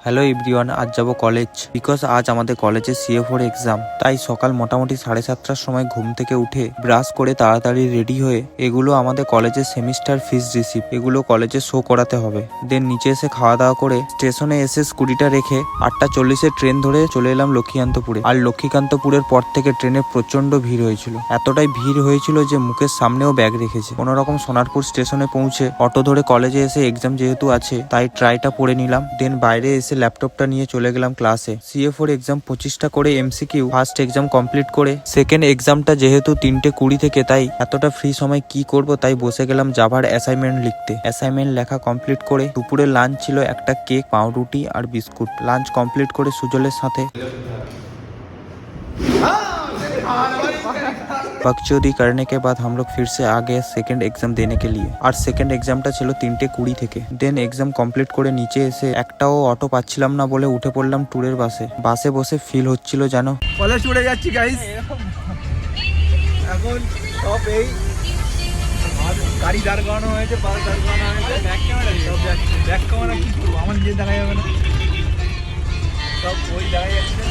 Hello everyone, আজ যাব college because আজ আমাদের কলেজে CA4 এক্সাম। তাই সকাল মোটামুটি 7:30টার সময় ঘুম থেকে উঠে ব্রাশ করে তাড়াতাড়ি রেডি হয়ে এগুলো আমাদের কলেজের সেমিস্টার ফিস রিসিপ্ট, এগুলো কলেজে শো করাতে হবে। দেন নিচে এসে খাওয়া দাওয়া করে স্টেশনে এসে স্কুটিটা রেখে 8:40-এর ট্রেন ধরে চলে এলাম লক্ষ্মীকান্তপুরে। আর লক্ষ্মীকান্তপুরের পর থেকে ট্রেনে প্রচন্ড ভিড় হয়েছিল, এতটাই ভিড় হয়েছিল যে মুখের সামনেও ব্যাগ রেখেছে। কোনো রকম সোনারপুর স্টেশনে পৌঁছে অটো ধরে কলেজে এসে এক্সাম যেহেতু আছে তাই ট্রাইটা পড়ে নিলাম। দেন বাইরে এসে ল্যাপটপটা নিয়ে চলে গেলাম ক্লাসে। CA4 এক্সাম 25টা করে MCQ, ফার্স্ট এক্সাম কমপ্লিট করে সেকেন্ড এক্সামটা যেহেতু 3:20 থেকে, তাই এতটা ফ্রি সময় কি করব তাই বসে গেলাম জাভার অ্যাসাইনমেন্ট লিখতে। অ্যাসাইনমেন্ট লেখা কমপ্লিট করে দুপুরে লাঞ্চ ছিল একটা কেক, পাউরুটি আর বিস্কুট। লাঞ্চ কমপ্লিট করে সুজলের সাথে बकचोदी करने के बाद हम लोग फिर से आ गए सेकंड एग्जाम देने के लिए। আর সেকেন্ড এক্সামটা ছিল 3:20 থেকে। দেন এক্সাম কমপ্লিট করে নিচে এসে একটাও অটো পাচ্ছিলাম না বলে উঠে পড়লাম ট্যুরের বাসে বসে ফিল হচ্ছিল জানো কলেজ উড়ে যাচ্ছি গাইস। এখন সব এই গাড়ি দাঁড় করানো হয়েছে, বাস দাঁড় করানো হয়েছে, ব্যাক ক্যামেরা সব যাচ্ছে। ব্যাক ক্যামেরা কি করবো, আমার নিজে দেখা যাবে না, সব ওই দেখা যাচ্ছে।